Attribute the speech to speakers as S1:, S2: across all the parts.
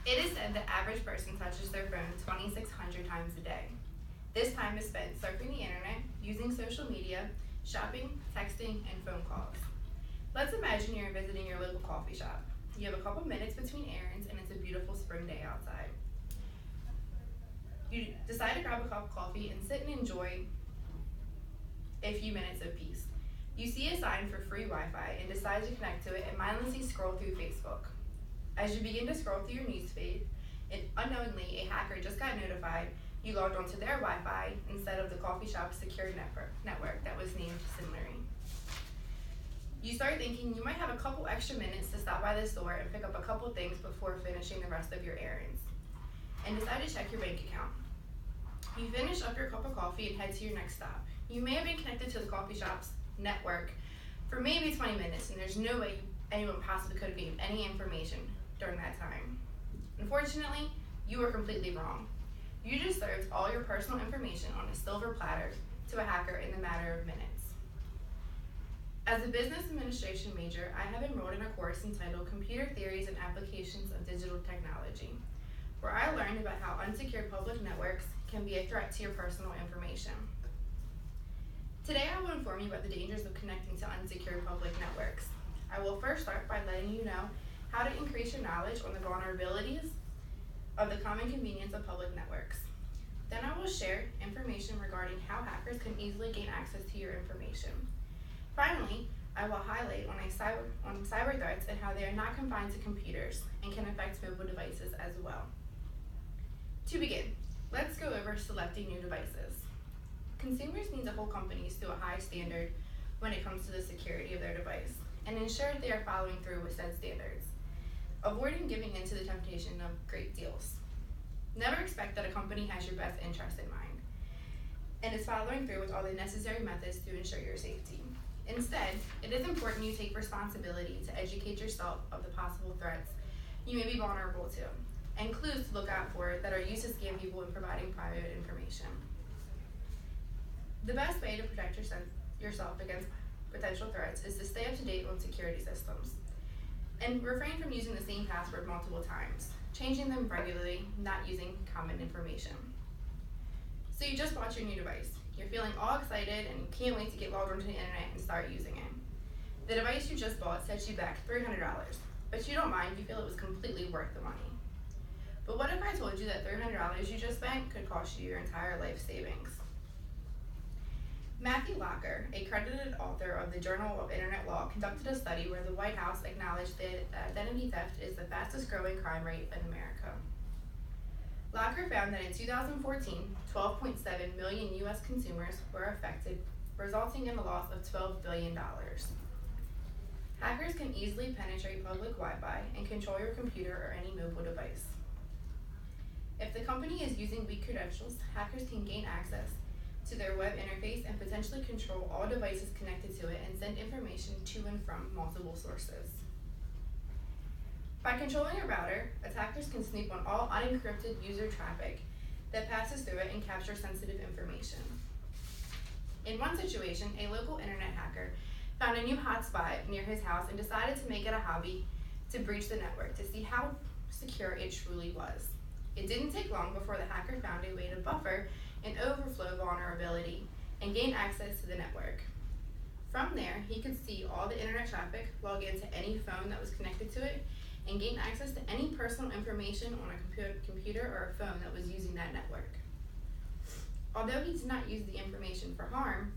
S1: It is said the average person touches their phone 2,600 times a day. This time is spent surfing the internet, using social media, shopping, texting, and phone calls. Let's imagine you're visiting your local coffee shop. You have a couple minutes between errands and it's a beautiful spring day outside. You decide to grab a cup of coffee and sit and enjoy a few minutes of peace. You see a sign for free Wi-Fi and decide to connect to it and mindlessly scroll through Facebook. As you begin to scroll through your newsfeed, and unknowingly a hacker just got notified you logged onto their Wi-Fi instead of the coffee shop's secure network that was named similarly. You start thinking you might have a couple extra minutes to stop by the store and pick up a couple things before finishing the rest of your errands, and decide to check your bank account. You finish up your cup of coffee and head to your next stop. You may have been connected to the coffee shop's network for maybe 20 minutes, and there's no way anyone possibly could have gained any information during that time. Unfortunately, you were completely wrong. You just served all your personal information on a silver platter to a hacker in a matter of minutes. As a business administration major, I have enrolled in a course entitled Computer Theories and Applications of Digital Technology, where I learned about how unsecured public networks can be a threat to your personal information. Today I will inform you about the dangers of connecting to unsecured public networks. I will first start by letting you know how to increase your knowledge on the vulnerabilities of the common convenience of public networks. Then I will share information regarding how hackers can easily gain access to your information. Finally, I will highlight on cyber threats and how they are not confined to computers and can affect mobile devices as well. To begin, let's go over selecting new devices. Consumers need to hold companies to a high standard when it comes to the security of their device and ensure they are following through with said standards, avoiding giving in to the temptation of great deals. Never expect that a company has your best interest in mind and is following through with all the necessary methods to ensure your safety. Instead, it is important you take responsibility to educate yourself of the possible threats you may be vulnerable to, and clues to look out for that are used to scam people in providing private information. The best way to protect yourself against potential threats is to stay up to date on security systems and refrain from using the same password multiple times, changing them regularly, not using common information. So you just bought your new device. You're feeling all excited and can't wait to get logged onto the internet and start using it. The device you just bought sets you back $300, but you don't mind, you feel it was completely worth the money. But what if I told you that $300 you just spent could cost you your entire life savings? Matthew Locker, a credited author of the Journal of Internet Law, conducted a study where the White House acknowledged that identity theft is the fastest growing crime rate in America. Locker found that in 2014, 12.7 million U.S. consumers were affected, resulting in a loss of $12 billion. Hackers can easily penetrate public Wi-Fi and control your computer or any mobile device. If the company is using weak credentials, hackers can gain access to their web interface and potentially control all devices connected to it and send information to and from multiple sources. By controlling a router, attackers can snoop on all unencrypted user traffic that passes through it and capture sensitive information. In one situation, a local internet hacker found a new hotspot near his house and decided to make it a hobby to breach the network to see how secure it truly was. It didn't take long before the hacker found a way to buffer an overflow vulnerability and gain access to the network. From there, he could see all the internet traffic, log into any phone that was connected to it, and gain access to any personal information on a computer or a phone that was using that network. Although he did not use the information for harm,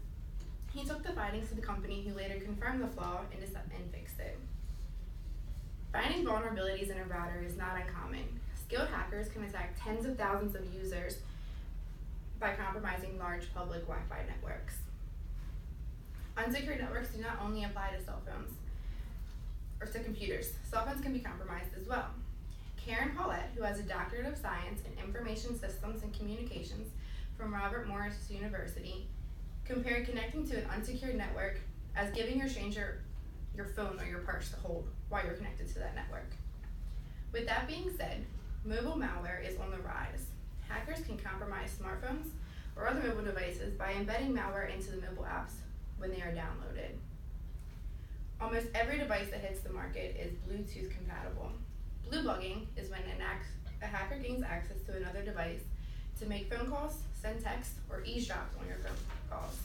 S1: he took the findings to the company, who later confirmed the flaw and fixed it. Finding vulnerabilities in a router is not uncommon. Skilled hackers can attack tens of thousands of users by compromising large public Wi-Fi networks. Unsecured networks do not only apply to cell phones or to computers. Cell phones can be compromised as well. Karen Paulette, who has a doctorate of science in information systems and communications from Robert Morris University, compared connecting to an unsecured network as giving your stranger your phone or your purse to hold while you're connected to that network. With that being said, mobile malware is on the rise. Hackers can compromise smartphones or other mobile devices by embedding malware into the mobile apps when they are downloaded. Almost every device that hits the market is Bluetooth compatible. Blue bugging is when a hacker gains access to another device to make phone calls, send texts, or eavesdrop on your phone calls.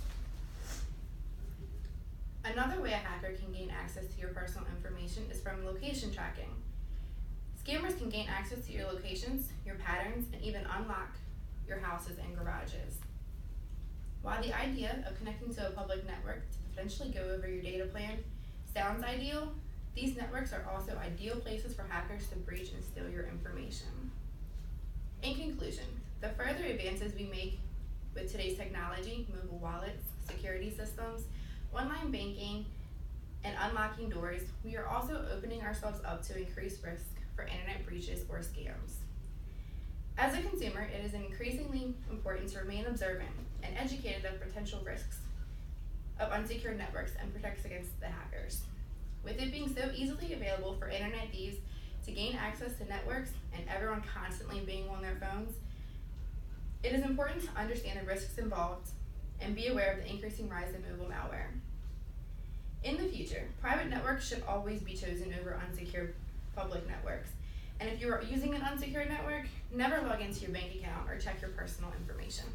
S1: Another way a hacker can gain access to your personal information is from location tracking. Scammers can gain access to your locations, your patterns, and even unlock your houses and garages. While the idea of connecting to a public network to potentially go over your data plan sounds ideal, these networks are also ideal places for hackers to breach and steal your information. In conclusion, the further advances we make with today's technology, mobile wallets, security systems, online banking, and unlocking doors, we are also opening ourselves up to increased risk for internet breaches or scams. As a consumer, it is increasingly important to remain observant and educated of potential risks of unsecured networks and protect against the hackers. With it being so easily available for internet thieves to gain access to networks and everyone constantly being on their phones, it is important to understand the risks involved and be aware of the increasing rise in mobile malware. In the future, private networks should always be chosen over unsecured public networks. And if you are using an unsecured network, never log into your bank account or check your personal information.